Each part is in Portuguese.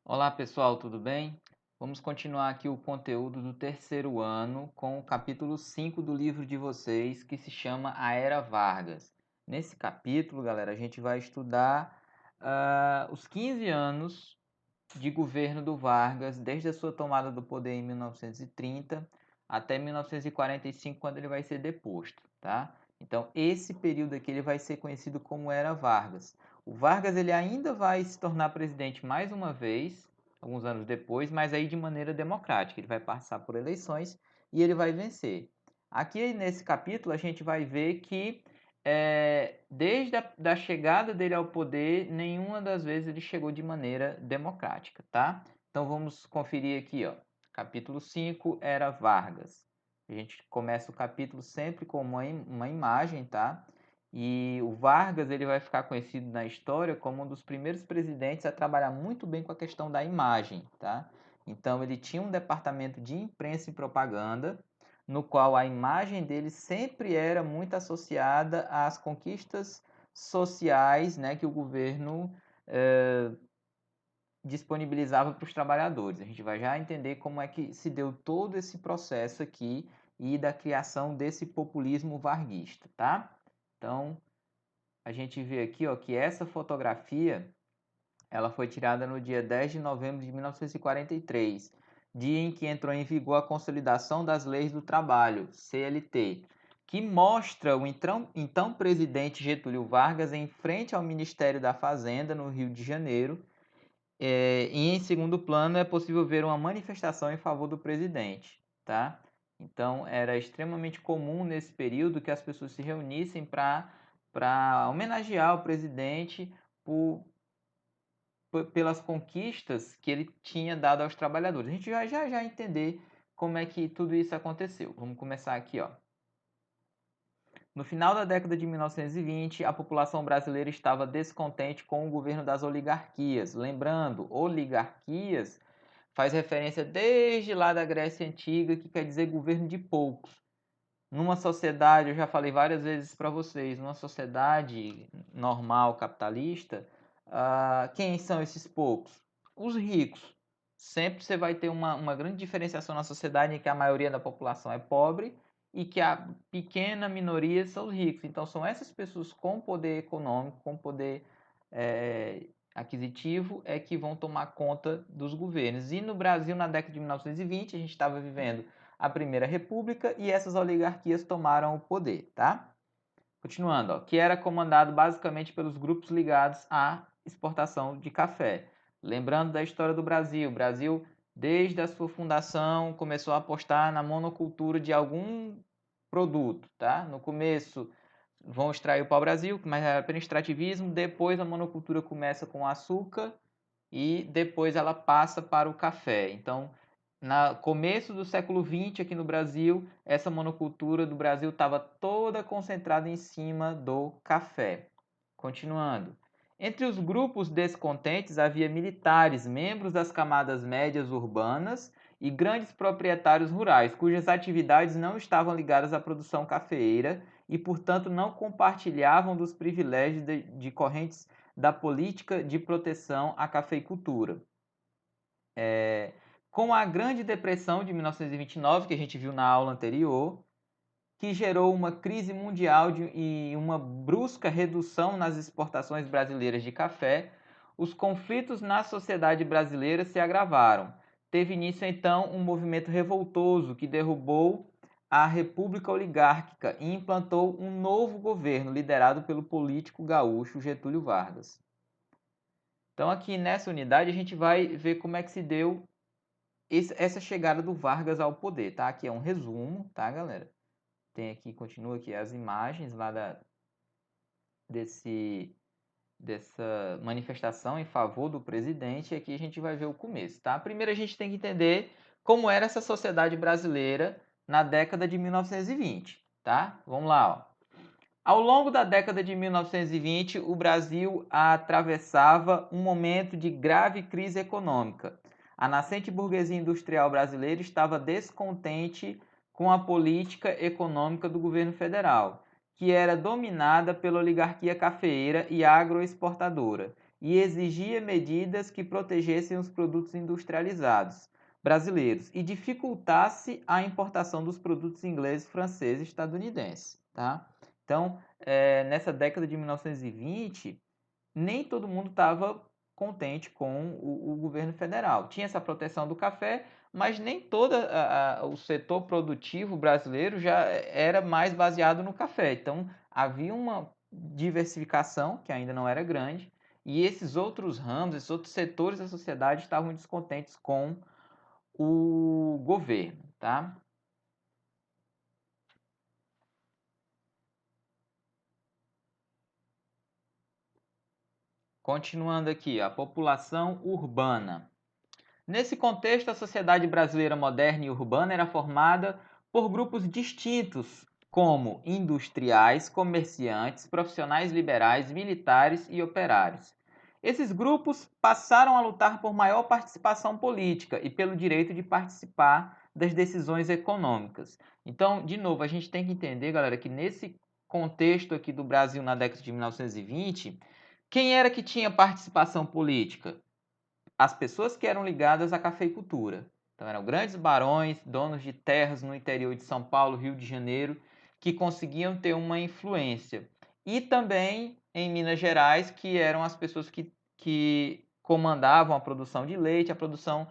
Olá pessoal, tudo bem? Vamos continuar aqui o conteúdo do terceiro ano com o capítulo 5 do livro de vocês, que se chama A Era Vargas. Nesse capítulo, galera, a gente vai estudar os 15 anos de governo do Vargas, desde a sua tomada do poder em 1930 até 1945, quando ele vai ser deposto, tá? Então, esse período aqui ele vai ser conhecido como Era Vargas. O Vargas ele ainda vai se tornar presidente mais uma vez, alguns anos depois, mas aí de maneira democrática. Ele vai passar por eleições e ele vai vencer. Aqui nesse capítulo a gente vai ver que desde a chegada dele ao poder, nenhuma das vezes ele chegou de maneira democrática, tá? Então vamos conferir aqui, ó. Capítulo 5, Era Vargas. A gente começa o capítulo sempre com uma imagem, tá? E o Vargas ele vai ficar conhecido na história como um dos primeiros presidentes a trabalhar muito bem com a questão da imagem, tá? Então ele tinha um departamento de imprensa e propaganda, no qual a imagem dele sempre era muito associada às conquistas sociais, né, que o governo disponibilizava para os trabalhadores. A gente vai já entender como é que se deu todo esse processo aqui e da criação desse populismo varguista, tá? Então, a gente vê aqui, ó, que essa fotografia ela foi tirada no dia 10 de novembro de 1943, dia em que entrou em vigor a Consolidação das Leis do Trabalho, CLT, que mostra o então presidente Getúlio Vargas em frente ao Ministério da Fazenda, no Rio de Janeiro, e em segundo plano é possível ver uma manifestação em favor do presidente, tá? Então era extremamente comum nesse período que as pessoas se reunissem para homenagear o presidente pelas conquistas que ele tinha dado aos trabalhadores. A gente vai já entender como é que tudo isso aconteceu. Vamos começar aqui, ó. No final da década de 1920, a população brasileira estava descontente com o governo das oligarquias. Lembrando, oligarquias faz referência desde lá da Grécia Antiga, que quer dizer governo de poucos. Numa sociedade, eu já falei várias vezes para vocês, numa sociedade normal capitalista, quem são esses poucos? Os ricos. Sempre você vai ter uma grande diferenciação na sociedade em que a maioria da população é pobre e que a pequena minoria são os ricos. Então, são essas pessoas com poder econômico, com poder aquisitivo, é que vão tomar conta dos governos. E no Brasil, na década de 1920, a gente estava vivendo a Primeira República e essas oligarquias tomaram o poder, tá? Continuando, ó, que era comandado basicamente pelos grupos ligados à exportação de café. Lembrando da história do Brasil, o Brasil, desde a sua fundação, começou a apostar na monocultura de algum produto, tá? No começo vão extrair o pau-brasil, mas era apenas extrativismo, depois a monocultura começa com açúcar e depois ela passa para o café. Então, no começo do século XX aqui no Brasil, essa monocultura do Brasil estava toda concentrada em cima do café. Continuando. Entre os grupos descontentes havia militares, membros das camadas médias urbanas e grandes proprietários rurais, cujas atividades não estavam ligadas à produção cafeeira e, portanto, não compartilhavam dos privilégios de correntes da política de proteção à cafeicultura. Com a Grande Depressão de 1929, que a gente viu na aula anterior, que gerou uma crise mundial e uma brusca redução nas exportações brasileiras de café, os conflitos na sociedade brasileira se agravaram. Teve início então um movimento revoltoso que derrubou a República Oligárquica e implantou um novo governo liderado pelo político gaúcho Getúlio Vargas. Então aqui nessa unidade a gente vai ver como é que se deu essa chegada do Vargas ao poder, tá? Aqui é um resumo, tá, galera? Tem aqui, continua aqui as imagens lá dessa manifestação em favor do presidente, e aqui a gente vai ver o começo, tá? Primeiro a gente tem que entender como era essa sociedade brasileira na década de 1920, tá? Vamos lá, ó. Ao longo da década de 1920, o Brasil atravessava um momento de grave crise econômica. A nascente burguesia industrial brasileira estava descontente com a política econômica do governo federal, que era dominada pela oligarquia cafeeira e agroexportadora, e exigia medidas que protegessem os produtos industrializados brasileiros e dificultasse a importação dos produtos ingleses, franceses e estadunidenses, tá? Então, nessa década de 1920, nem todo mundo estava contente com o governo federal. Tinha essa proteção do café, mas nem todo o setor produtivo brasileiro já era mais baseado no café. Então, havia uma diversificação, que ainda não era grande, e esses outros ramos, esses outros setores da sociedade estavam descontentes com o governo, tá? Continuando aqui, a população urbana. Nesse contexto, a sociedade brasileira moderna e urbana era formada por grupos distintos, como industriais, comerciantes, profissionais liberais, militares e operários. Esses grupos passaram a lutar por maior participação política e pelo direito de participar das decisões econômicas. Então, de novo, a gente tem que entender, galera, que nesse contexto aqui do Brasil na década de 1920, quem era que tinha participação política? As pessoas que eram ligadas à cafeicultura. Então, eram grandes barões, donos de terras no interior de São Paulo, Rio de Janeiro, que conseguiam ter uma influência. E também em Minas Gerais, que eram as pessoas que comandavam a produção de leite, a produção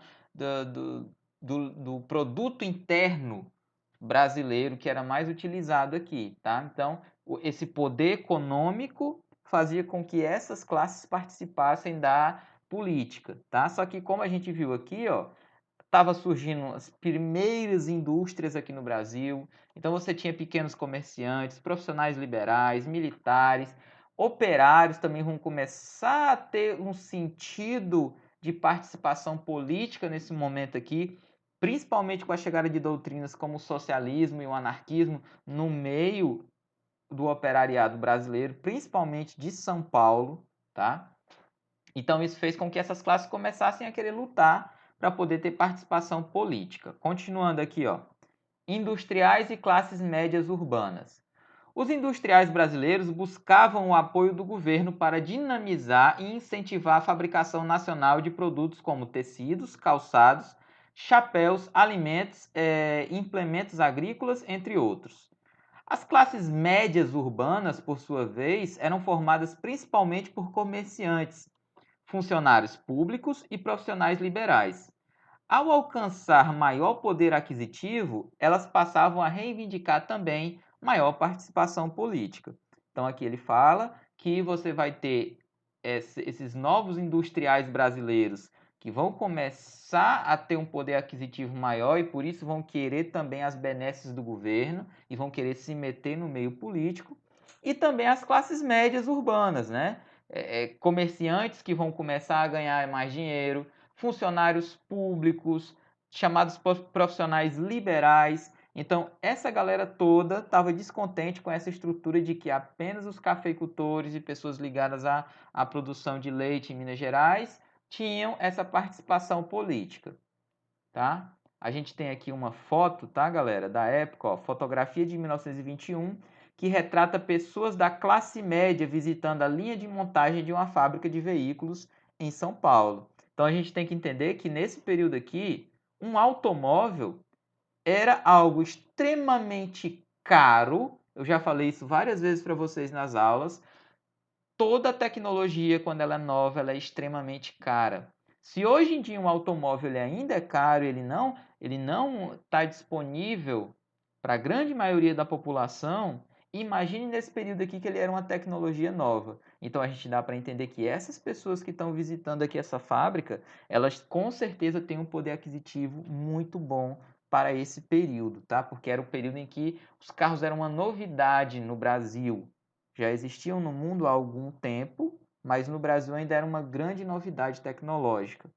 do produto interno brasileiro, que era mais utilizado aqui, tá? Então, esse poder econômico fazia com que essas classes participassem da política, tá? Só que como a gente viu aqui, ó, estava surgindo as primeiras indústrias aqui no Brasil. Então você tinha pequenos comerciantes, profissionais liberais, militares, operários também vão começar a ter um sentido de participação política nesse momento aqui, principalmente com a chegada de doutrinas como o socialismo e o anarquismo no meio do operariado brasileiro, principalmente de São Paulo, tá? Então isso fez com que essas classes começassem a querer lutar para poder ter participação política. Continuando aqui, ó, industriais e classes médias urbanas. Os industriais brasileiros buscavam o apoio do governo para dinamizar e incentivar a fabricação nacional de produtos como tecidos, calçados, chapéus, alimentos, implementos agrícolas, entre outros. As classes médias urbanas, por sua vez, eram formadas principalmente por comerciantes, funcionários públicos e profissionais liberais. Ao alcançar maior poder aquisitivo, elas passavam a reivindicar também maior participação política. Então, aqui ele fala que você vai ter esses novos industriais brasileiros que vão começar a ter um poder aquisitivo maior e por isso vão querer também as benesses do governo e vão querer se meter no meio político. E também as classes médias urbanas, né? Comerciantes que vão começar a ganhar mais dinheiro, funcionários públicos, chamados profissionais liberais. Então, essa galera toda estava descontente com essa estrutura de que apenas os cafeicultores e pessoas ligadas à produção de leite em Minas Gerais tinham essa participação política, tá? A gente tem aqui uma foto, tá, galera, da época, ó, fotografia de 1921, que retrata pessoas da classe média visitando a linha de montagem de uma fábrica de veículos em São Paulo. Então a gente tem que entender que nesse período aqui, um automóvel era algo extremamente caro. Eu já falei isso várias vezes para vocês nas aulas. Toda tecnologia, quando ela é nova, ela é extremamente cara. Se hoje em dia um automóvel ele ainda é caro, ele não está disponível para a grande maioria da população, imagine nesse período aqui que ele era uma tecnologia nova. Então a gente dá para entender que essas pessoas que estão visitando aqui essa fábrica, elas com certeza têm um poder aquisitivo muito bom para esse período, tá? Porque era o período em que os carros eram uma novidade no Brasil. Já existiam no mundo há algum tempo, mas no Brasil ainda era uma grande novidade tecnológica.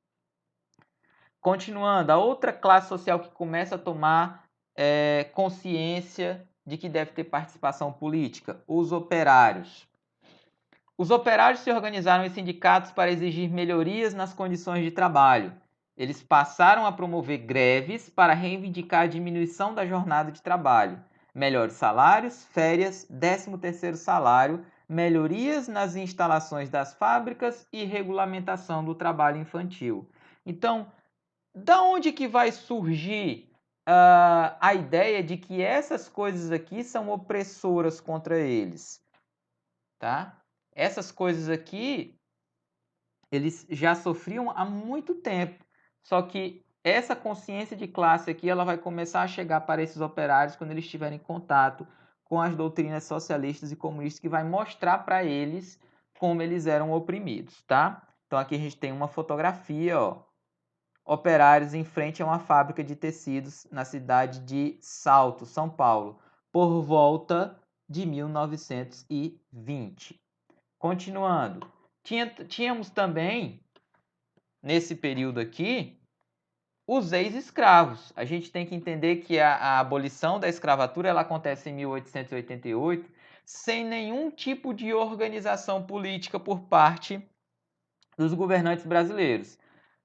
Continuando, a outra classe social que começa a tomar consciência de que deve ter participação política, os operários. Os operários se organizaram em sindicatos para exigir melhorias nas condições de trabalho. Eles passaram a promover greves para reivindicar a diminuição da jornada de trabalho, melhores salários, férias, 13º salário, melhorias nas instalações das fábricas e regulamentação do trabalho infantil. Então, da onde que vai surgir a ideia de que essas coisas aqui são opressoras contra eles? Tá? Essas coisas aqui, eles já sofriam há muito tempo, só que essa consciência de classe aqui, ela vai começar a chegar para esses operários quando eles tiverem contato com as doutrinas socialistas e comunistas, que vai mostrar para eles como eles eram oprimidos, tá? Então aqui a gente tem uma fotografia, ó, operários em frente a uma fábrica de tecidos na cidade de Salto, São Paulo, por volta de 1920. Continuando, tínhamos também, nesse período aqui, os ex-escravos. A gente tem que entender que a abolição da escravatura ela acontece em 1888, sem nenhum tipo de organização política por parte dos governantes brasileiros.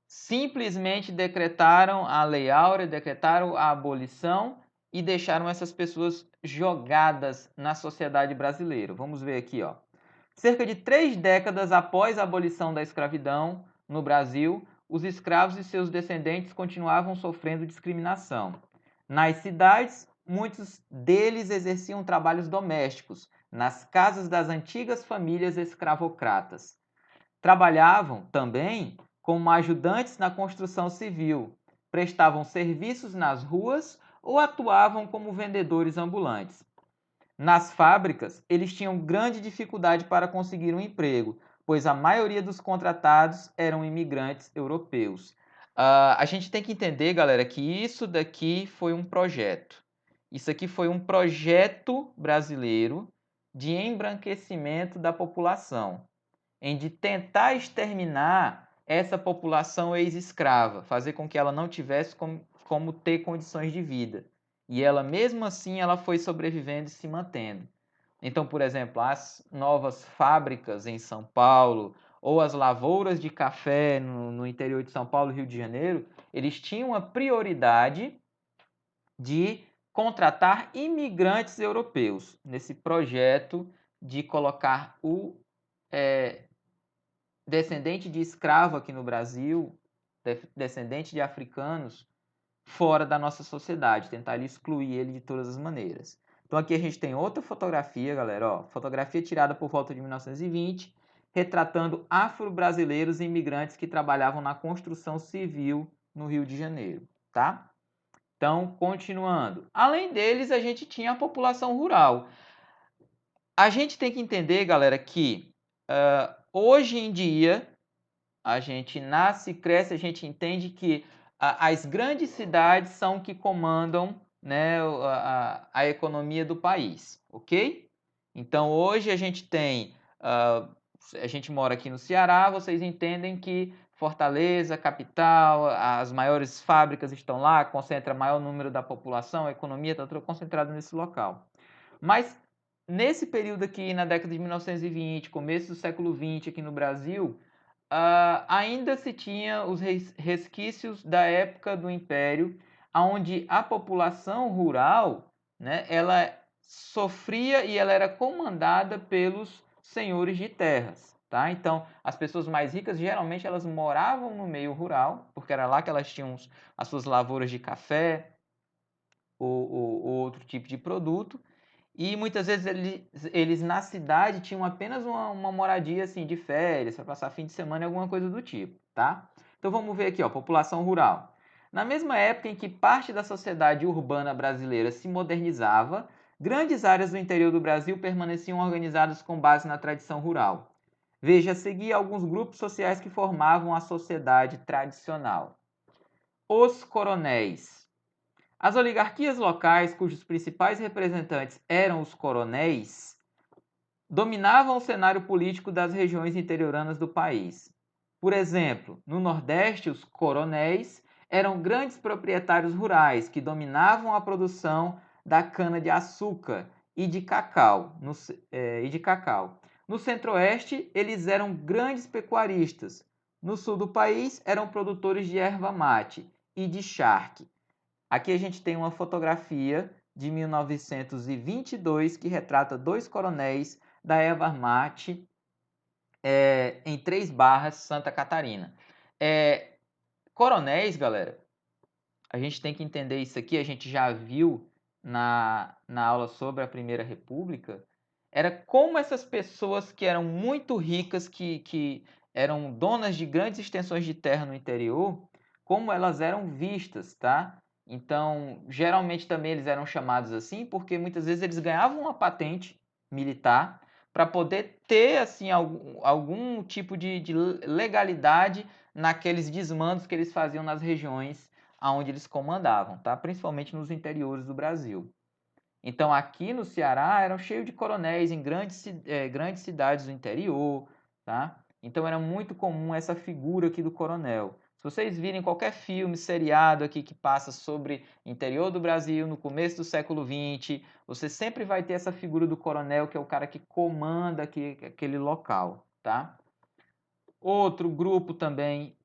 Simplesmente decretaram a Lei Áurea, decretaram a abolição e deixaram essas pessoas jogadas na sociedade brasileira. Vamos ver aqui, ó. Cerca de 3 décadas após a abolição da escravidão no Brasil, os escravos e seus descendentes continuavam sofrendo discriminação. Nas cidades, muitos deles exerciam trabalhos domésticos, nas casas das antigas famílias escravocratas. Trabalhavam também como ajudantes na construção civil, prestavam serviços nas ruas ou atuavam como vendedores ambulantes. Nas fábricas, eles tinham grande dificuldade para conseguir um emprego, pois a maioria dos contratados eram imigrantes europeus. A gente tem que entender, galera, que isso daqui foi um projeto. Isso aqui foi um projeto brasileiro de embranquecimento da população, em de tentar exterminar essa população ex-escrava, fazer com que ela não tivesse como ter condições de vida. E ela, mesmo assim, ela foi sobrevivendo e se mantendo. Então, por exemplo, as novas fábricas em São Paulo ou as lavouras de café no interior de São Paulo e Rio de Janeiro, eles tinham a prioridade de contratar imigrantes europeus nesse projeto de colocar o descendente de escravo aqui no Brasil, descendente de africanos, fora da nossa sociedade, tentar excluir ele de todas as maneiras. Então aqui a gente tem outra fotografia, galera, ó, fotografia tirada por volta de 1920, retratando afro-brasileiros e imigrantes que trabalhavam na construção civil no Rio de Janeiro, tá? Então, continuando. Além deles, a gente tinha a população rural. A gente tem que entender, galera, que hoje em dia a gente nasce, cresce, a gente entende que as grandes cidades são que comandam, né, a economia do país, ok? Então hoje a gente tem, a gente mora aqui no Ceará, vocês entendem que Fortaleza, capital, as maiores fábricas estão lá, concentra maior número da população, a economia está toda concentrada nesse local. Mas nesse período aqui, na década de 1920, começo do século XX aqui no Brasil, ainda se tinha os resquícios da época do Império, onde a população rural, né, ela sofria e ela era comandada pelos senhores de terras. Tá? Então, as pessoas mais ricas, geralmente, elas moravam no meio rural, porque era lá que elas tinham as suas lavouras de café ou outro tipo de produto, e muitas vezes eles na cidade tinham apenas uma moradia assim de férias, para passar fim de semana e alguma coisa do tipo, tá? Então vamos ver aqui, ó, população rural. Na mesma época em que parte da sociedade urbana brasileira se modernizava, grandes áreas do interior do Brasil permaneciam organizadas com base na tradição rural. Veja a seguir alguns grupos sociais que formavam a sociedade tradicional. Os coronéis. As oligarquias locais, cujos principais representantes eram os coronéis, dominavam o cenário político das regiões interioranas do país. Por exemplo, no Nordeste, os coronéis eram grandes proprietários rurais que dominavam a produção da cana-de-açúcar e de cacau. No Centro-Oeste, eles eram grandes pecuaristas. No sul do país, eram produtores de erva mate e de charque. Aqui a gente tem uma fotografia de 1922 que retrata dois coronéis da erva mate em Três Barras, Santa Catarina. Coronéis, galera, a gente tem que entender isso aqui, a gente já viu na aula sobre a Primeira República, era como essas pessoas que eram muito ricas, que eram donas de grandes extensões de terra no interior, como elas eram vistas, tá? Então, geralmente também eles eram chamados assim, porque muitas vezes eles ganhavam uma patente militar para poder ter assim algum tipo de legalidade naqueles desmandos que eles faziam nas regiões aonde eles comandavam, tá? Principalmente nos interiores do Brasil. Então, aqui no Ceará, eram cheios de coronéis em grandes cidades do interior, tá? Então, era muito comum essa figura aqui do coronel. Se vocês virem qualquer filme, seriado aqui que passa sobre interior do Brasil, no começo do século XX, você sempre vai ter essa figura do coronel, que é o cara que comanda aquele local, tá? Outro grupo também,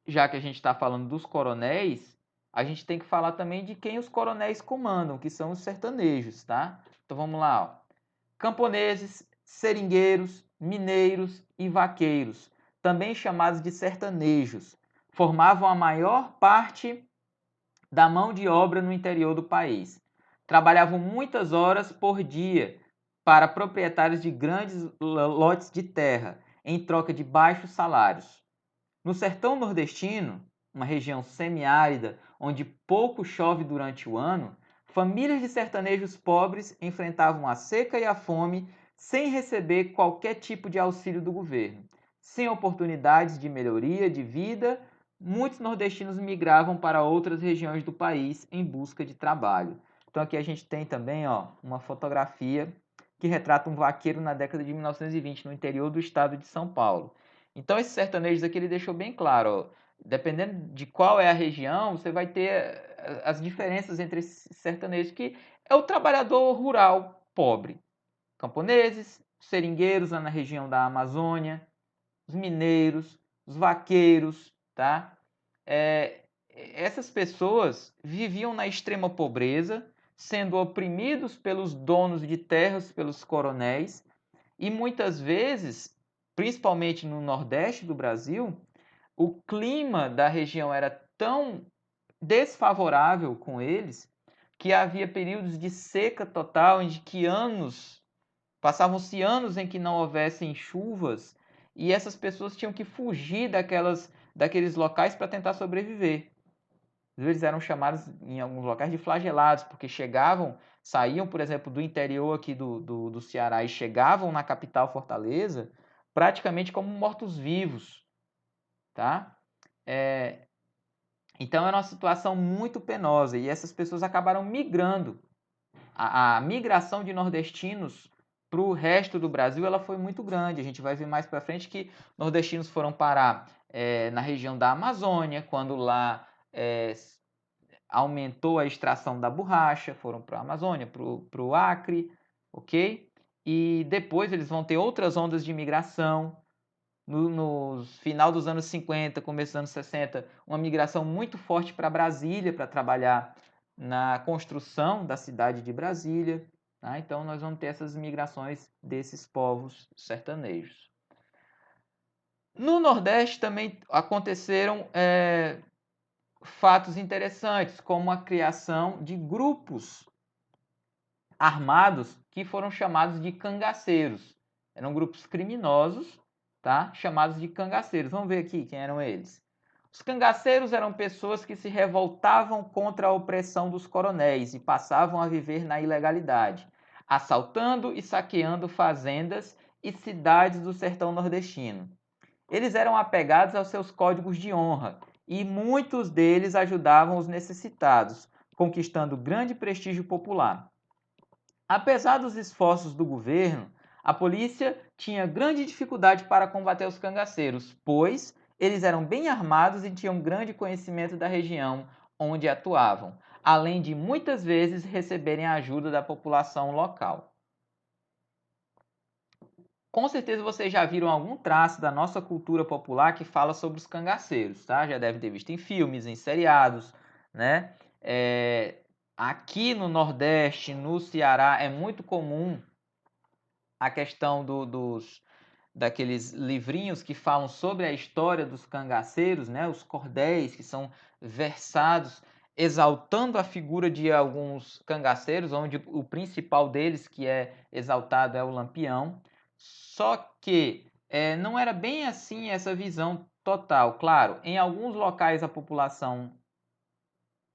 já que a gente está falando dos coronéis, a gente tem que falar também de quem os coronéis comandam, que são os sertanejos, tá? Então vamos lá, ó. Camponeses, seringueiros, mineiros e vaqueiros, também chamados de sertanejos, formavam a maior parte da mão de obra no interior do país. Trabalhavam muitas horas por dia para proprietários de grandes lotes de terra, em troca de baixos salários. No sertão nordestino, uma região semiárida onde pouco chove durante o ano, famílias de sertanejos pobres enfrentavam a seca e a fome sem receber qualquer tipo de auxílio do governo. Sem oportunidades de melhoria de vida, muitos nordestinos migravam para outras regiões do país em busca de trabalho. Então aqui a gente tem também uma fotografia que retrata um vaqueiro na década de 1920 no interior do estado de São Paulo. Então, esses sertanejos aqui ele deixou bem claro, ó, dependendo de qual é a região, você vai ter as diferenças entre esses sertanejos, que é o trabalhador rural pobre. Camponeses, seringueiros lá na região da Amazônia, os mineiros, os vaqueiros, tá? Essas pessoas viviam na extrema pobreza, sendo oprimidos pelos donos de terras, pelos coronéis, e muitas vezes, principalmente no Nordeste do Brasil, o clima da região era tão desfavorável com eles que havia períodos de seca total, em que passavam-se anos em que não houvessem chuvas, e essas pessoas tinham que fugir daqueles locais para tentar sobreviver. Eles eram chamados em alguns locais de flagelados, porque saíam, por exemplo, do interior aqui do Ceará e chegavam na capital Fortaleza praticamente como mortos-vivos, tá? Então era uma situação muito penosa e essas pessoas acabaram migrando. A migração de nordestinos para o resto do Brasil ela foi muito grande. A gente vai ver mais para frente que nordestinos foram parar na região da Amazônia, quando lá aumentou a extração da borracha, foram para a Amazônia, para o Acre, ok? E depois eles vão ter outras ondas de imigração. No final dos anos 50, começo dos anos 60, uma migração muito forte para Brasília, para trabalhar na construção da cidade de Brasília. Tá? Então, nós vamos ter essas migrações desses povos sertanejos. No Nordeste também aconteceram fatos interessantes, como a criação de grupos armados que foram chamados de cangaceiros. Eram grupos criminosos, tá? Chamados de cangaceiros. Vamos ver aqui quem eram eles. Os cangaceiros eram pessoas que se revoltavam contra a opressão dos coronéis e passavam a viver na ilegalidade, assaltando e saqueando fazendas e cidades do sertão nordestino. Eles eram apegados aos seus códigos de honra e muitos deles ajudavam os necessitados, conquistando grande prestígio popular. Apesar dos esforços do governo, a polícia tinha grande dificuldade para combater os cangaceiros, pois eles eram bem armados e tinham grande conhecimento da região onde atuavam, além de muitas vezes receberem a ajuda da população local. Com certeza vocês já viram algum traço da nossa cultura popular que fala sobre os cangaceiros, tá? Já devem ter visto em filmes, em seriados, né? Aqui no Nordeste, no Ceará, é muito comum a questão daqueles livrinhos que falam sobre a história dos cangaceiros, né? Os cordéis que são versados exaltando a figura de alguns cangaceiros, onde o principal deles que é exaltado é o Lampião. Só que não era bem assim essa visão total. Claro, em alguns locais a população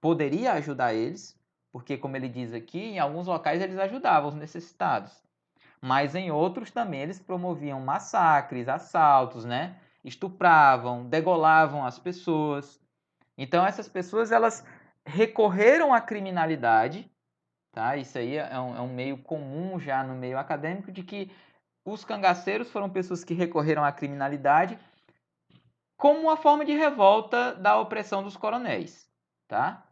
poderia ajudar eles, porque, como ele diz aqui, em alguns locais eles ajudavam os necessitados. Mas em outros também eles promoviam massacres, assaltos, né? Estupravam, degolavam as pessoas. Então essas pessoas elas recorreram à criminalidade, tá? Isso aí é um meio comum já no meio acadêmico de que os cangaceiros foram pessoas que recorreram à criminalidade como uma forma de revolta da opressão dos coronéis, tá?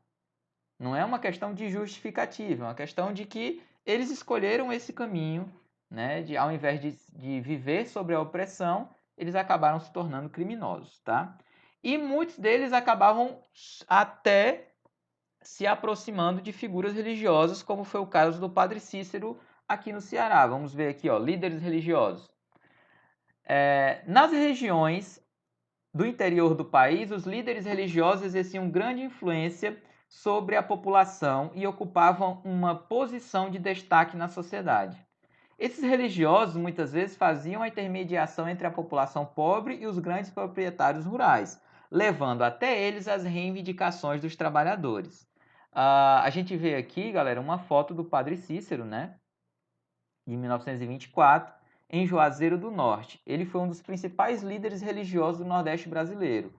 Não é uma questão de justificativa, é uma questão de que eles escolheram esse caminho, né? Ao invés de viver sobre a opressão, eles acabaram se tornando criminosos, tá? E muitos deles acabavam até se aproximando de figuras religiosas, como foi o caso do Padre Cícero aqui no Ceará. Vamos ver aqui, ó, líderes religiosos. Nas regiões do interior do país, os líderes religiosos exerciam grande influência sobre a população e ocupavam uma posição de destaque na sociedade. Esses religiosos muitas vezes faziam a intermediação entre a população pobre e os grandes proprietários rurais, levando até eles as reivindicações dos trabalhadores. A gente vê aqui, galera, uma foto do Padre Cícero, né, de 1924, em Juazeiro do Norte. Ele foi um dos principais líderes religiosos do Nordeste brasileiro.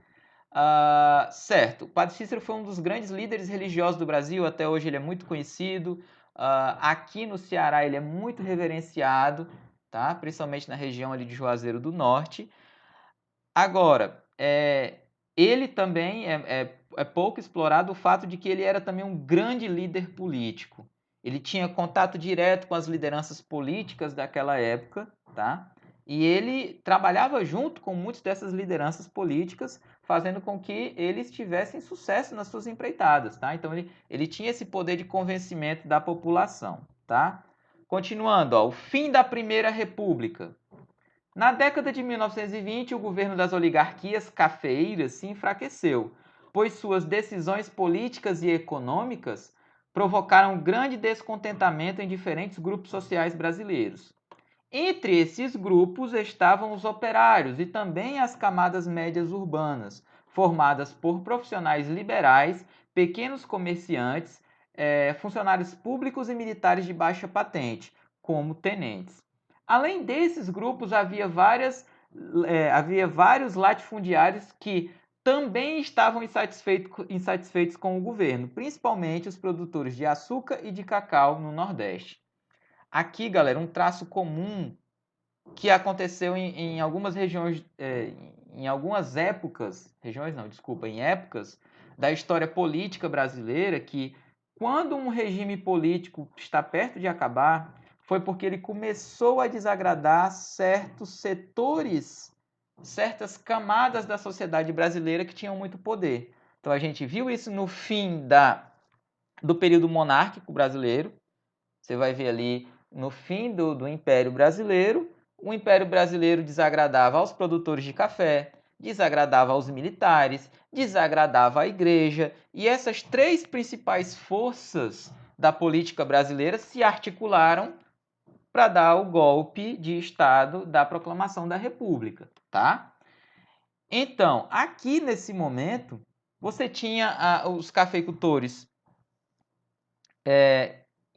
Certo, o Padre Cícero foi um dos grandes líderes religiosos do Brasil, até hoje ele é muito conhecido. Aqui no Ceará ele é muito reverenciado, tá? Principalmente na região ali de Juazeiro do Norte. Agora, ele também é pouco explorado o fato de que ele era também um grande líder político. Ele tinha contato direto com as lideranças políticas daquela época, tá? E ele trabalhava junto com muitas dessas lideranças políticas, fazendo com que eles tivessem sucesso nas suas empreitadas, tá? Então ele tinha esse poder de convencimento da população, tá? Continuando, ó, o fim da Primeira República. Na década de 1920, o governo das oligarquias cafeeiras se enfraqueceu, pois suas decisões políticas e econômicas provocaram grande descontentamento em diferentes grupos sociais brasileiros. Entre esses grupos estavam os operários e também as camadas médias urbanas, formadas por profissionais liberais, pequenos comerciantes, funcionários públicos e militares de baixa patente, como tenentes. Além desses grupos, havia vários latifundiários que também estavam insatisfeitos com o governo, principalmente os produtores de açúcar e de cacau no Nordeste. Aqui, galera, um traço comum que aconteceu em algumas regiões, em algumas épocas, em épocas da história política brasileira, que quando um regime político está perto de acabar, foi porque ele começou a desagradar certos setores, certas camadas da sociedade brasileira que tinham muito poder. Então a gente viu isso no fim do período monárquico brasileiro. Você vai ver ali no fim do Império Brasileiro, o Império Brasileiro desagradava aos produtores de café, desagradava aos militares, desagradava à igreja, e essas três principais forças da política brasileira se articularam para dar o golpe de Estado da proclamação da República, tá? Então, aqui nesse momento, você tinha os cafeicultores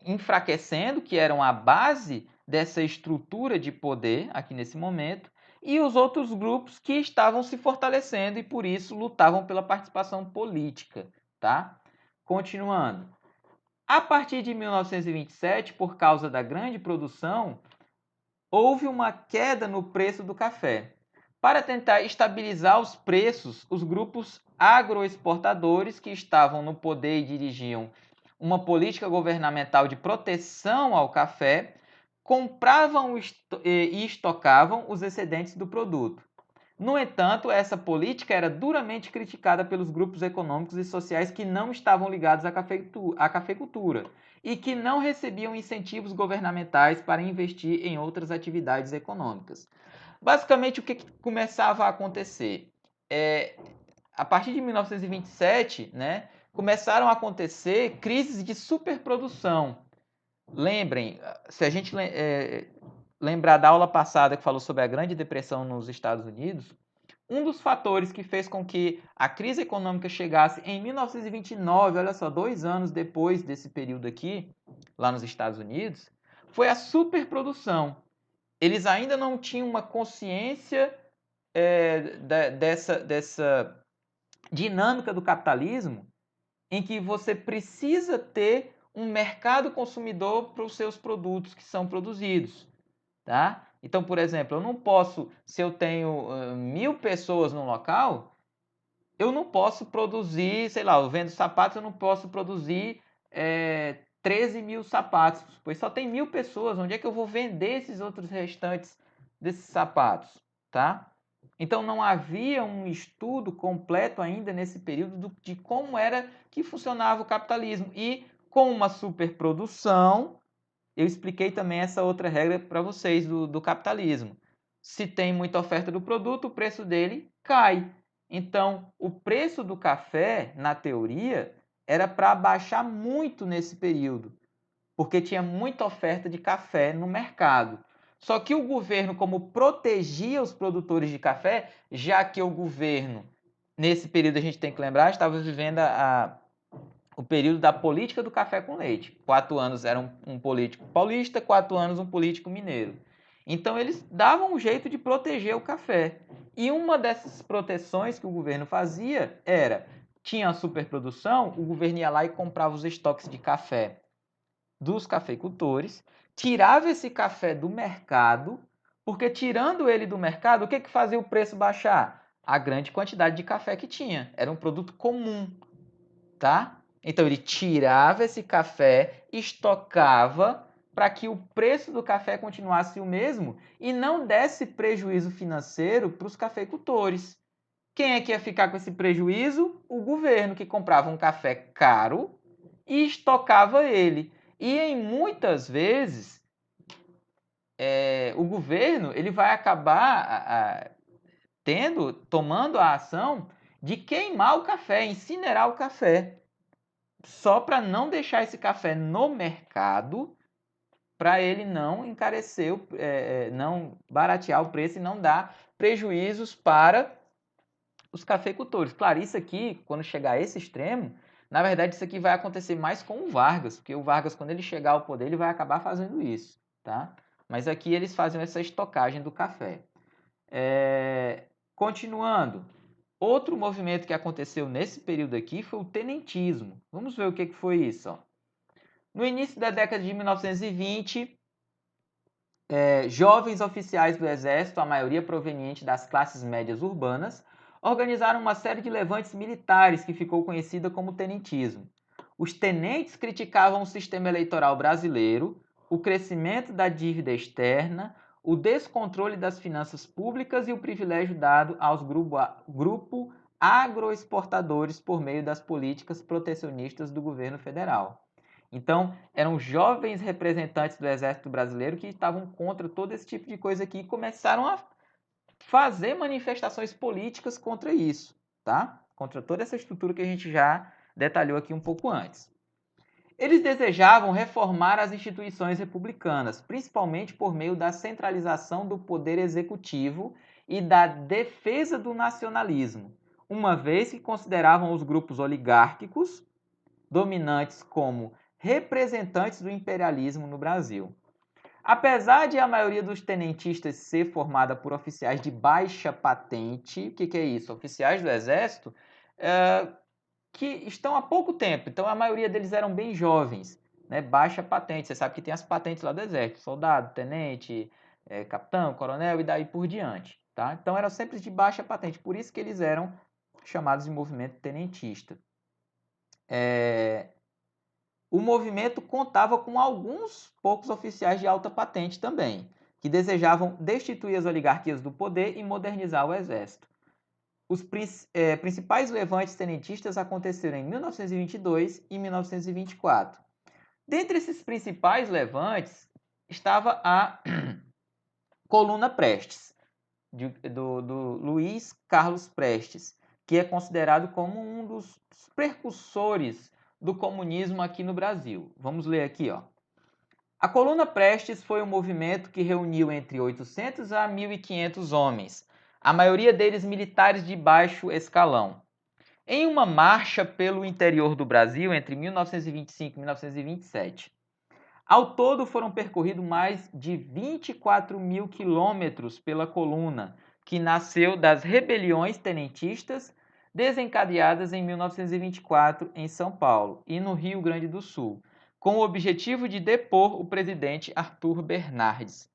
enfraquecendo, que eram a base dessa estrutura de poder aqui nesse momento, e os outros grupos que estavam se fortalecendo e por isso lutavam pela participação política, tá? Continuando. A partir de 1927, por causa da grande produção, houve uma queda no preço do café. Para tentar estabilizar os preços, os grupos agroexportadores que estavam no poder e dirigiam uma política governamental de proteção ao café compravam e estocavam os excedentes do produto. No entanto, essa política era duramente criticada pelos grupos econômicos e sociais que não estavam ligados à cafeicultura e que não recebiam incentivos governamentais para investir em outras atividades econômicas. Basicamente, o que começava a acontecer? A partir de 1927, né, começaram a acontecer crises de superprodução. Lembrem, se a gente lembrar da aula passada que falou sobre a Grande Depressão nos Estados Unidos, um dos fatores que fez com que a crise econômica chegasse em 1929, olha só, 2 anos depois desse período aqui, lá nos Estados Unidos, foi a superprodução. Eles ainda não tinham uma consciência dessa dinâmica do capitalismo, em que você precisa ter um mercado consumidor para os seus produtos que são produzidos, tá? Então, por exemplo, eu não posso, se eu tenho 1.000 pessoas no local, eu não posso produzir, sei lá, eu vendo sapatos, eu não posso produzir 13.000 sapatos, pois só tem 1.000 pessoas, onde é que eu vou vender esses outros restantes desses sapatos, tá? Então não havia um estudo completo ainda nesse período de como era que funcionava o capitalismo. E com uma superprodução, eu expliquei também essa outra regra para vocês do capitalismo. Se tem muita oferta do produto, o preço dele cai. Então, o preço do café, na teoria, era para baixar muito nesse período, porque tinha muita oferta de café no mercado. Só que o governo, como protegia os produtores de café, já que o governo, nesse período a gente tem que lembrar, estava vivendo o período da política do café com leite. 4 anos era um político paulista, 4 anos um político mineiro. Então eles davam um jeito de proteger o café. E uma dessas proteções que o governo fazia era, tinha a superprodução, o governo ia lá e comprava os estoques de café dos cafeicultores, tirava esse café do mercado, porque tirando ele do mercado, o que fazia o preço baixar? A grande quantidade de café que tinha. Era um produto comum, tá? Então ele tirava esse café, estocava para que o preço do café continuasse o mesmo e não desse prejuízo financeiro para os cafeicultores. Quem é que ia ficar com esse prejuízo? O governo, que comprava um café caro e estocava ele. E em muitas vezes, o governo ele vai acabar tomando a ação de queimar o café, incinerar o café, só para não deixar esse café no mercado, para ele não encarecer, não baratear o preço e não dar prejuízos para os cafeicultores. Claro, isso aqui, quando chegar a esse extremo, na verdade isso aqui vai acontecer mais com o Vargas, porque o Vargas, quando ele chegar ao poder, ele vai acabar fazendo isso, tá? Mas aqui eles fazem essa estocagem do café. Continuando, outro movimento que aconteceu nesse período aqui foi o tenentismo. Vamos ver o que foi isso. Ó. No início da década de 1920, jovens oficiais do Exército, a maioria proveniente das classes médias urbanas, organizaram uma série de levantes militares que ficou conhecida como tenentismo. Os tenentes criticavam o sistema eleitoral brasileiro, o crescimento da dívida externa, o descontrole das finanças públicas e o privilégio dado aos grupos agroexportadores por meio das políticas protecionistas do governo federal. Então, eram jovens representantes do Exército Brasileiro que estavam contra todo esse tipo de coisa aqui e começaram a fazer manifestações políticas contra isso, tá? Contra toda essa estrutura que a gente já detalhou aqui um pouco antes. Eles desejavam reformar as instituições republicanas, principalmente por meio da centralização do poder executivo e da defesa do nacionalismo, uma vez que consideravam os grupos oligárquicos dominantes como representantes do imperialismo no Brasil. Apesar de a maioria dos tenentistas ser formada por oficiais de baixa patente, o que é isso? Oficiais do Exército que estão há pouco tempo, então a maioria deles eram bem jovens, né? Baixa patente, você sabe que tem as patentes lá do Exército, soldado, tenente, capitão, coronel e daí por diante, tá? Então eram sempre de baixa patente, por isso que eles eram chamados de movimento tenentista. O movimento contava com alguns poucos oficiais de alta patente também. que desejavam destituir as oligarquias do poder e modernizar o exército. Os principais levantes tenentistas aconteceram em 1922 e 1924. Dentre esses principais levantes estava a Coluna Prestes, do Luiz Carlos Prestes, que é considerado como um dos precursores do comunismo aqui no Brasil. Vamos ler aqui, ó. A Coluna Prestes foi um movimento que reuniu entre 800 a 1.500 homens, a maioria deles militares de baixo escalão, em uma marcha pelo interior do Brasil entre 1925 e 1927. Ao todo foram percorridos mais de 24 mil quilômetros pela coluna, que nasceu das rebeliões tenentistas desencadeadas em 1924 em São Paulo e no Rio Grande do Sul, com o objetivo de depor o presidente Arthur Bernardes.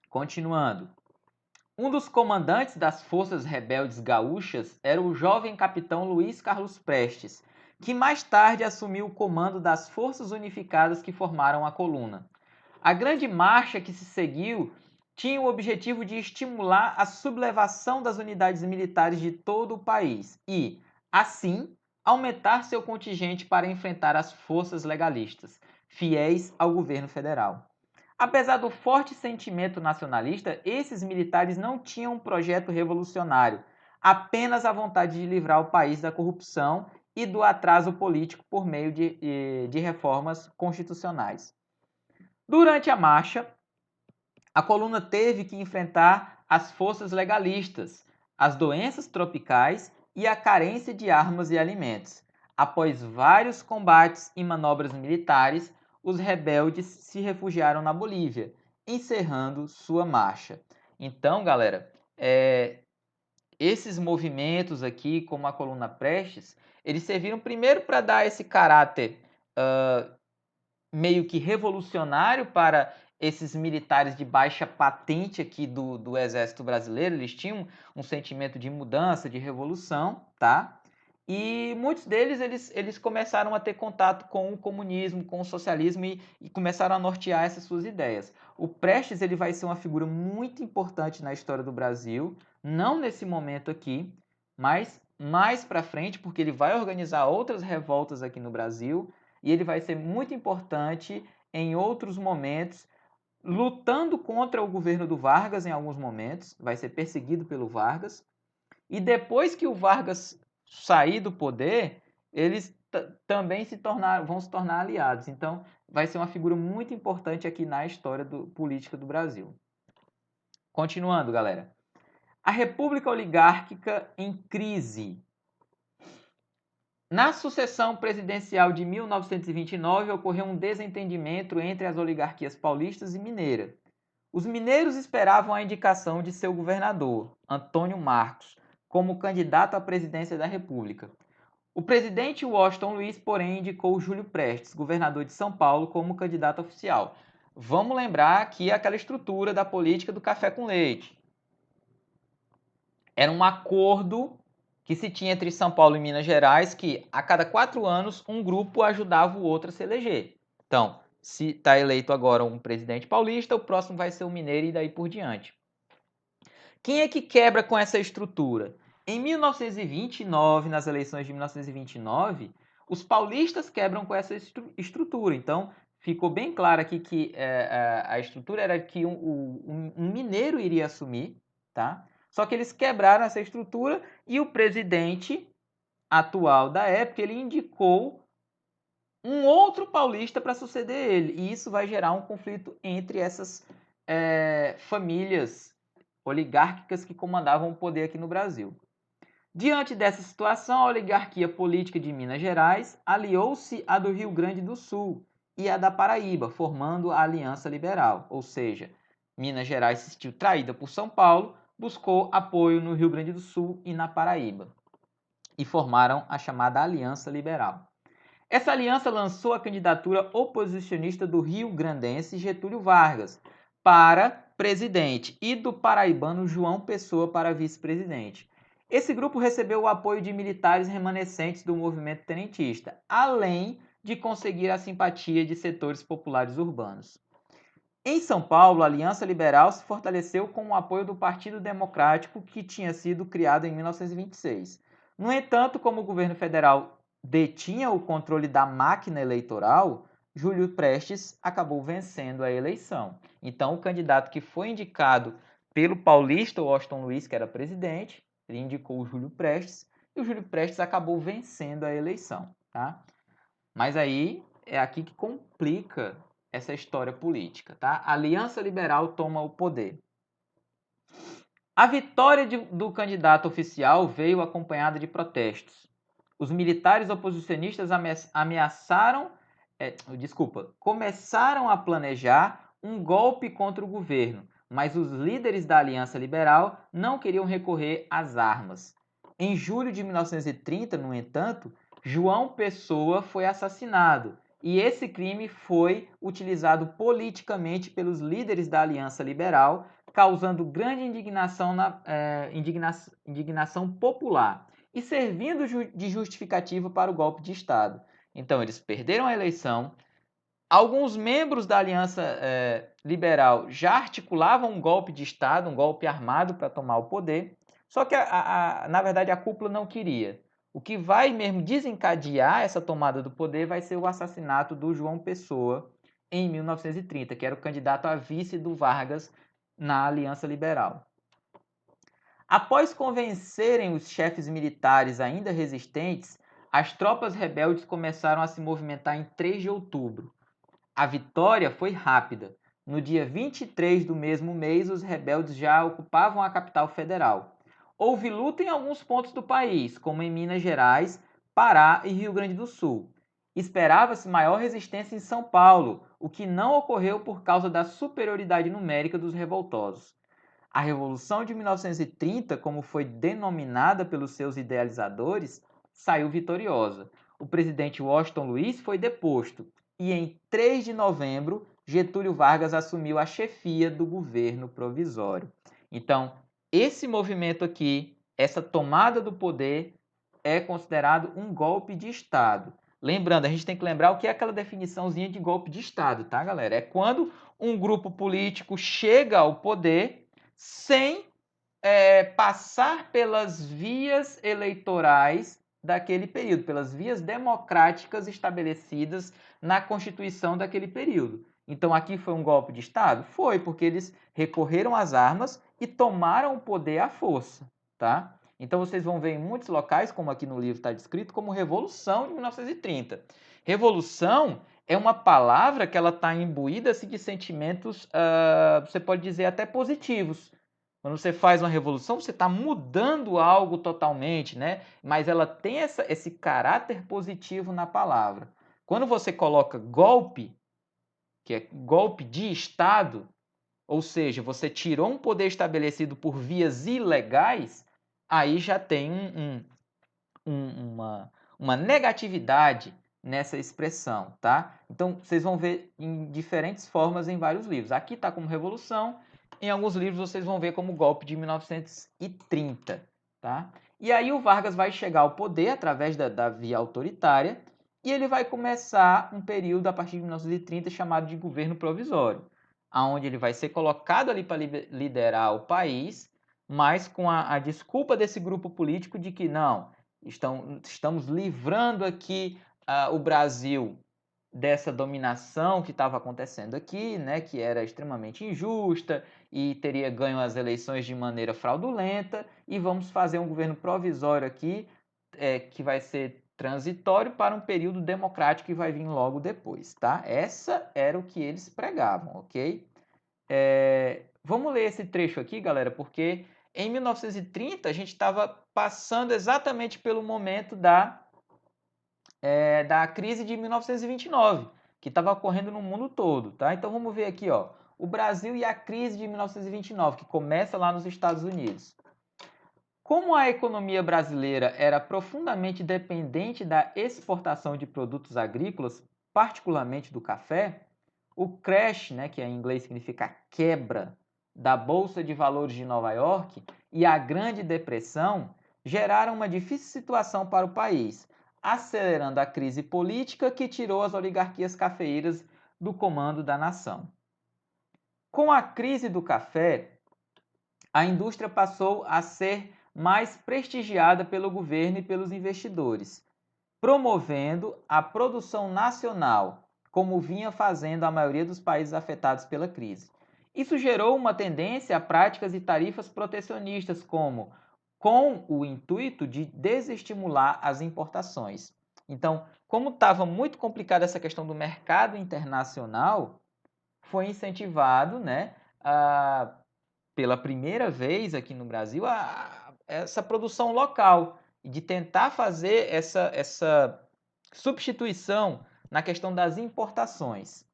Continuando. Um dos comandantes das forças rebeldes gaúchas era o jovem capitão Luiz Carlos Prestes, que mais tarde assumiu o comando das forças unificadas que formaram a coluna. A grande marcha que se seguiu tinha o objetivo de estimular a sublevação das unidades militares de todo o país e, assim, aumentar seu contingente para enfrentar as forças legalistas, fiéis ao governo federal. Apesar do forte sentimento nacionalista, esses militares não tinham um projeto revolucionário, apenas a vontade de livrar o país da corrupção e do atraso político por meio de reformas constitucionais. Durante a marcha, a coluna teve que enfrentar as forças legalistas, as doenças tropicais e a carência de armas e alimentos. Após vários combates e manobras militares, os rebeldes se refugiaram na Bolívia, encerrando sua marcha. Então, galera, esses movimentos aqui, como a Coluna Prestes, eles serviram primeiro para dar esse caráter meio que revolucionário para esses militares de baixa patente aqui do Exército Brasileiro. Eles tinham um sentimento de mudança, de revolução, tá? E muitos deles, eles começaram a ter contato com o comunismo, com o socialismo e começaram a nortear essas suas ideias. O Prestes ele vai ser uma figura muito importante na história do Brasil, não nesse momento aqui, mas mais para frente, porque ele vai organizar outras revoltas aqui no Brasil e ele vai ser muito importante em outros momentos, lutando contra o governo do Vargas em alguns momentos, vai ser perseguido pelo Vargas, e depois que o Vargas sair do poder, eles também vão se tornar aliados. Então, vai ser uma figura muito importante aqui na história política do Brasil. Continuando, galera. A República Oligárquica em crise. Na sucessão presidencial de 1929, ocorreu um desentendimento entre as oligarquias paulistas e mineira. Os mineiros esperavam a indicação de seu governador, Antônio Marcos, como candidato à presidência da República. O presidente Washington Luiz, porém, indicou Júlio Prestes, governador de São Paulo, como candidato oficial. Vamos lembrar aqui aquela estrutura da política do café com leite. Era um acordo que se tinha entre São Paulo e Minas Gerais, que a cada 4 anos um grupo ajudava o outro a se eleger. Então, se está eleito agora um presidente paulista, o próximo vai ser o mineiro e daí por diante. Quem é que quebra com essa estrutura? Em 1929, nas eleições de 1929, os paulistas quebram com essa estrutura. Então, ficou bem claro aqui que a estrutura era que um mineiro iria assumir, tá? Só que eles quebraram essa estrutura e o presidente atual da época, ele indicou um outro paulista para suceder ele. E isso vai gerar um conflito entre essas famílias oligárquicas que comandavam o poder aqui no Brasil. Diante dessa situação, a oligarquia política de Minas Gerais aliou-se à do Rio Grande do Sul e à da Paraíba, formando a Aliança Liberal, ou seja, Minas Gerais se sentiu traída por São Paulo, buscou apoio no Rio Grande do Sul e na Paraíba, e formaram a chamada Aliança Liberal. Essa aliança lançou a candidatura oposicionista do rio-grandense Getúlio Vargas para presidente e do paraibano João Pessoa para vice-presidente. Esse grupo recebeu o apoio de militares remanescentes do movimento tenentista, além de conseguir a simpatia de setores populares urbanos. Em São Paulo, a Aliança Liberal se fortaleceu com o apoio do Partido Democrático, que tinha sido criado em 1926. No entanto, como o governo federal detinha o controle da máquina eleitoral, Júlio Prestes acabou vencendo a eleição. Então, o candidato que foi indicado pelo paulista Washington Luiz, que era presidente, ele indicou o Júlio Prestes, e o Júlio Prestes acabou vencendo a eleição, tá? Mas aí é aqui que complica essa história política, tá? A Aliança Liberal toma o poder. A vitória do candidato oficial veio acompanhada de protestos. Os militares oposicionistas começaram a planejar um golpe contra o governo, mas os líderes da Aliança Liberal não queriam recorrer às armas. Em julho de 1930, no entanto, João Pessoa foi assassinado e esse crime foi utilizado politicamente pelos líderes da Aliança Liberal, causando grande indignação popular e servindo de justificativa para o golpe de Estado. Então, eles perderam a eleição. Alguns membros da Aliança Liberal já articulavam um golpe de Estado, um golpe armado para tomar o poder, só que, na verdade, a cúpula não queria. O que vai mesmo desencadear essa tomada do poder vai ser o assassinato do João Pessoa em 1930, que era o candidato a vice do Vargas na Aliança Liberal. Após convencerem os chefes militares ainda resistentes, as tropas rebeldes começaram a se movimentar em 3 de outubro. A vitória foi rápida. No dia 23 do mesmo mês, os rebeldes já ocupavam a capital federal. Houve luta em alguns pontos do país, como em Minas Gerais, Pará e Rio Grande do Sul. Esperava-se maior resistência em São Paulo, o que não ocorreu por causa da superioridade numérica dos revoltosos. A Revolução de 1930, como foi denominada pelos seus idealizadores, saiu vitoriosa. O presidente Washington Luiz foi deposto e em 3 de novembro, Getúlio Vargas assumiu a chefia do governo provisório. Então, esse movimento aqui, essa tomada do poder, é considerado um golpe de Estado. Lembrando, a gente tem que lembrar o que é aquela definiçãozinha de golpe de Estado, tá, galera? É quando um grupo político chega ao poder sem passar pelas vias eleitorais daquele período, pelas vias democráticas estabelecidas na Constituição daquele período. Então aqui foi um golpe de Estado? Foi, porque eles recorreram às armas e tomaram o poder à força, tá? Então vocês vão ver em muitos locais, como aqui no livro está descrito, como Revolução de 1930. Revolução é uma palavra que ela está imbuída assim, de sentimentos, você pode dizer, até positivos. Quando você faz uma revolução, você está mudando algo totalmente, né? Mas ela tem esse caráter positivo na palavra. Quando você coloca golpe, que é golpe de Estado, ou seja, você tirou um poder estabelecido por vias ilegais, aí já tem uma negatividade nessa expressão, tá? Então, vocês vão ver em diferentes formas em vários livros. Aqui está como revolução, em alguns livros vocês vão ver como golpe de 1930, tá? E aí o Vargas vai chegar ao poder através da via autoritária e ele vai começar um período a partir de 1930 chamado de governo provisório, aonde ele vai ser colocado ali para liderar o país, mas com a desculpa desse grupo político de que não, estamos livrando aqui o Brasil dessa dominação que estava acontecendo aqui, né, que era extremamente injusta e teria ganho as eleições de maneira fraudulenta, e vamos fazer um governo provisório aqui que vai ser transitório para um período democrático que vai vir logo depois, tá? Essa era o que eles pregavam, ok? Vamos ler esse trecho aqui, galera, porque em 1930 a gente estava passando exatamente pelo momento da crise de 1929, que estava ocorrendo no mundo todo, tá? Então vamos ver aqui, ó, o Brasil e a crise de 1929, que começa lá nos Estados Unidos. Como a economia brasileira era profundamente dependente da exportação de produtos agrícolas, particularmente do café, o crash, né, que em inglês significa quebra, da Bolsa de Valores de Nova York e a Grande Depressão geraram uma difícil situação para o país. acelerando a crise política que tirou as oligarquias cafeeiras do comando da nação. Com a crise do café, a indústria passou a ser mais prestigiada pelo governo e pelos investidores, promovendo a produção nacional, como vinha fazendo a maioria dos países afetados pela crise. Isso gerou uma tendência a práticas e tarifas protecionistas, com o intuito de desestimular as importações. Então, como estava muito complicada essa questão do mercado internacional, foi incentivado, né, pela primeira vez aqui no Brasil, essa produção local, de tentar fazer essa substituição na questão das importações.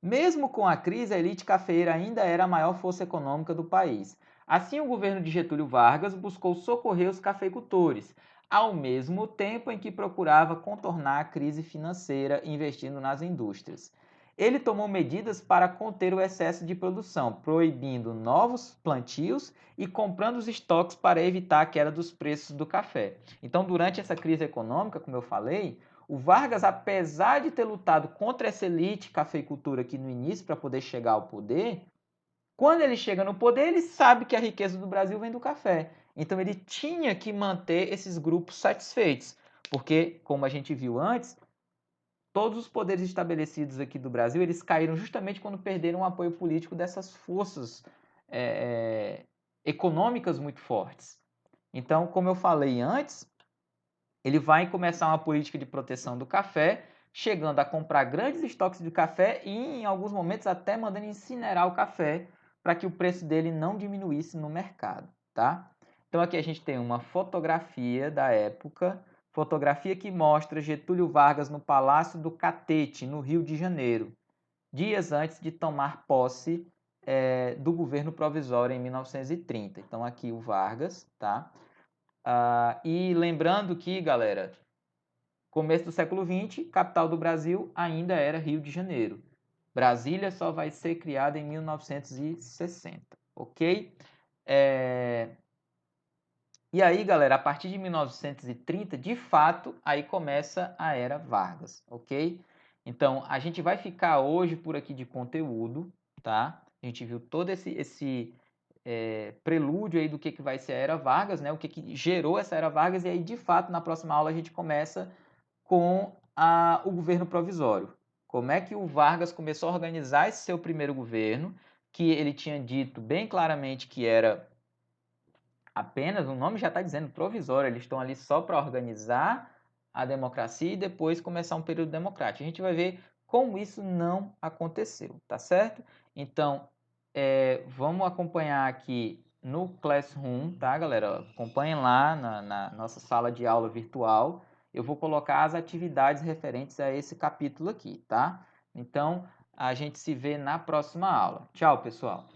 Mesmo com a crise, a elite cafeeira ainda era a maior força econômica do país. Assim, o governo de Getúlio Vargas buscou socorrer os cafeicultores, ao mesmo tempo em que procurava contornar a crise financeira investindo nas indústrias. Ele tomou medidas para conter o excesso de produção, proibindo novos plantios e comprando os estoques para evitar a queda dos preços do café. Então, durante essa crise econômica, como eu falei, o Vargas, apesar de ter lutado contra essa elite cafeicultura aqui no início para poder chegar ao poder, quando ele chega no poder, ele sabe que a riqueza do Brasil vem do café. Então ele tinha que manter esses grupos satisfeitos, porque, como a gente viu antes, todos os poderes estabelecidos aqui do Brasil, eles caíram justamente quando perderam o apoio político dessas forças econômicas muito fortes. Então, como eu falei antes, ele vai começar uma política de proteção do café, chegando a comprar grandes estoques de café e, em alguns momentos, até mandando incinerar o café para que o preço dele não diminuísse no mercado, tá? Então aqui a gente tem uma fotografia da época, fotografia que mostra Getúlio Vargas no Palácio do Catete, no Rio de Janeiro, dias antes de tomar posse do governo provisório em 1930. Então aqui o Vargas, tá? E lembrando que, galera, começo do século XX, capital do Brasil ainda era Rio de Janeiro. Brasília só vai ser criada em 1960, ok? E aí, galera, a partir de 1930, de fato, aí começa a Era Vargas, ok? Então, a gente vai ficar hoje por aqui de conteúdo, tá? A gente viu todo esse prelúdio aí do que vai ser a Era Vargas, né? O que gerou essa Era Vargas, e aí, de fato, na próxima aula a gente começa com o governo provisório. Como é que o Vargas começou a organizar esse seu primeiro governo, que ele tinha dito bem claramente que era apenas, o nome já está dizendo provisório, eles estão ali só para organizar a democracia e depois começar um período democrático. A gente vai ver como isso não aconteceu, tá certo? Então, vamos acompanhar aqui no Classroom, tá, galera? Acompanhem lá na nossa sala de aula virtual. Eu vou colocar as atividades referentes a esse capítulo aqui, tá? Então, a gente se vê na próxima aula. Tchau, pessoal!